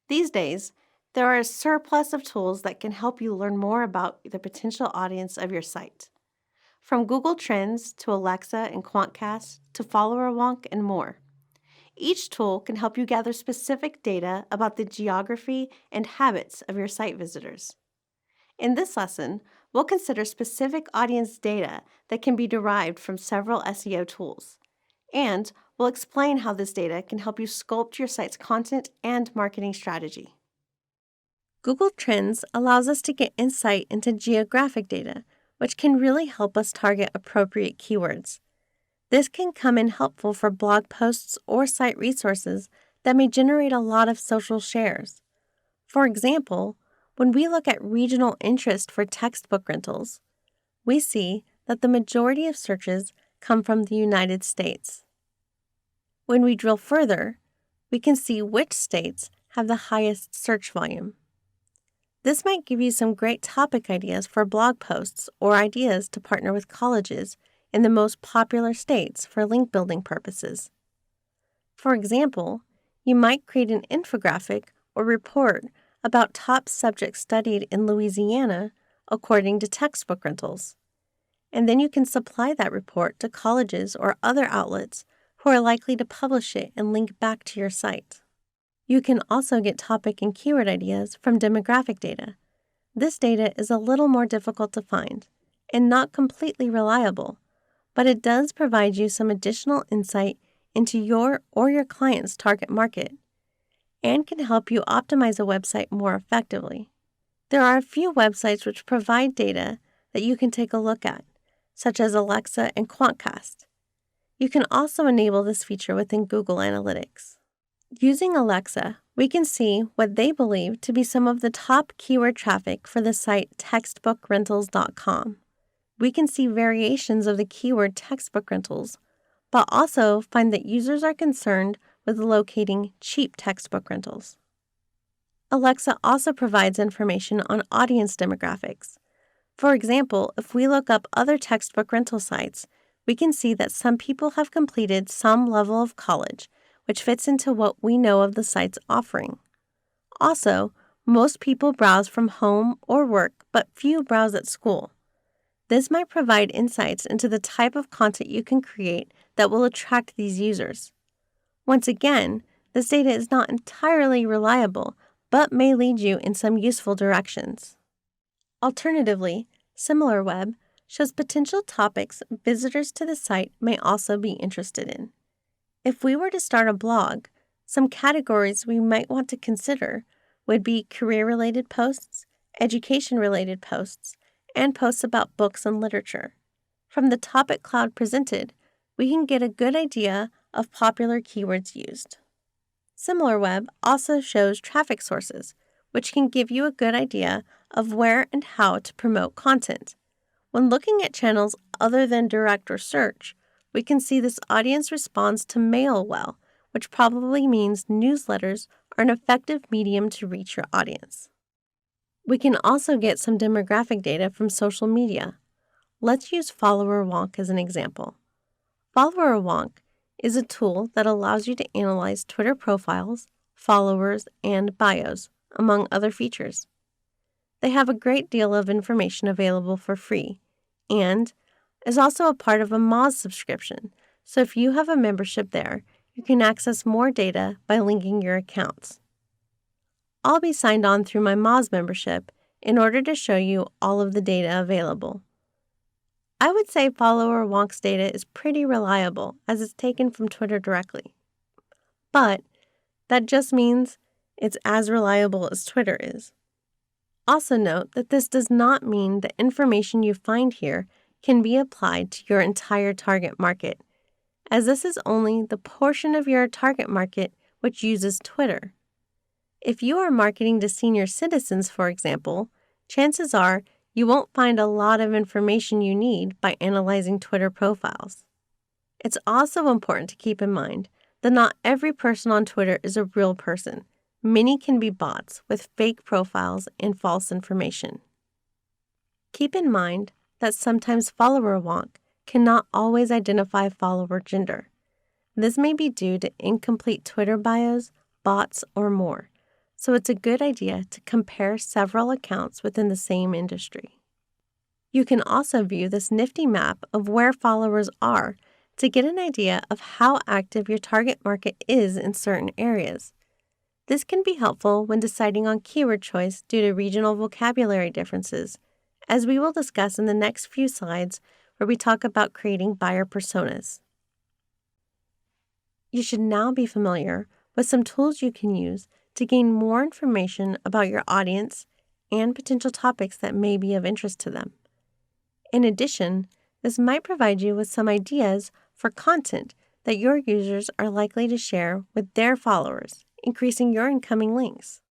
These days, there are a surplus of tools that can help you learn more about the potential audience of your site. From Google Trends to Alexa and Quantcast to Follower Wonk and more. Each tool can help you gather specific data about the geography and habits of your site visitors. In this lesson, we'll consider specific audience data that can be derived from several SEO tools, and we'll explain how this data can help you sculpt your site's content and marketing strategy. Google Trends allows us to get insight into geographic data, which can really help us target appropriate keywords. This can come in helpful for blog posts or site resources that may generate a lot of social shares. For example, when we look at regional interest for textbook rentals, we see that the majority of searches come from the United States. When we drill further, we can see which states have the highest search volume. This might give you some great topic ideas for blog posts or ideas to partner with colleges in the most popular states for link building purposes. For example, you might create an infographic or report about top subjects studied in Louisiana according to textbook rentals. And then you can supply that report to colleges or other outlets who are likely to publish it and link back to your site. You can also get topic and keyword ideas from demographic data. This data is a little more difficult to find and not completely reliable, but it does provide you some additional insight into your or your client's target market and can help you optimize a website more effectively. There are a few websites which provide data that you can take a look at, such as Alexa and Quantcast. You can also enable this feature within Google Analytics. Using Alexa, we can see what they believe to be some of the top keyword traffic for the site textbookrentals.com. We can see variations of the keyword textbook rentals, but also find that users are concerned with locating cheap textbook rentals. Alexa also provides information on audience demographics. For example, if we look up other textbook rental sites, we can see that some people have completed some level of college, which fits into what we know of the site's offering. Also, most people browse from home or work, but few browse at school. This might provide insights into the type of content you can create that will attract these users. Once again, this data is not entirely reliable, but may lead you in some useful directions. Alternatively, SimilarWeb shows potential topics visitors to the site may also be interested in. If we were to start a blog, some categories we might want to consider would be career-related posts, education-related posts, and posts about books and literature. From the topic cloud presented, we can get a good idea of popular keywords used. SimilarWeb also shows traffic sources, which can give you a good idea of where and how to promote content. When looking at channels other than direct or search, we can see this audience responds to mail well, which probably means newsletters are an effective medium to reach your audience. We can also get some demographic data from social media. Let's use Follower Wonk as an example. Follower Wonk is a tool that allows you to analyze Twitter profiles, followers, and bios, among other features. They have a great deal of information available for free and is also a part of a Moz subscription, so if you have a membership there, you can access more data by linking your accounts. I'll be signed on through my Moz membership in order to show you all of the data available. I would say Follower Wonk's data is pretty reliable as it's taken from Twitter directly. But that just means it's as reliable as Twitter is. Also note that this does not mean the information you find here can be applied to your entire target market, as this is only the portion of your target market which uses Twitter. If you are marketing to senior citizens, for example, chances are you won't find a lot of information you need by analyzing Twitter profiles. It's also important to keep in mind that not every person on Twitter is a real person. Many can be bots with fake profiles and false information. Keep in mind that sometimes Follower Wonk cannot always identify follower gender. This may be due to incomplete Twitter bios, bots, or more. so it's a good idea to compare several accounts within the same industry. You can also view this nifty map of where followers are to get an idea of how active your target market is in certain areas. This can be helpful when deciding on keyword choice due to regional vocabulary differences, as we will discuss in the next few slides where we talk about creating buyer personas. You should now be familiar with some tools you can use to gain more information about your audience and potential topics that may be of interest to them. In addition, this might provide you with some ideas for content that your users are likely to share with their followers, increasing your incoming links.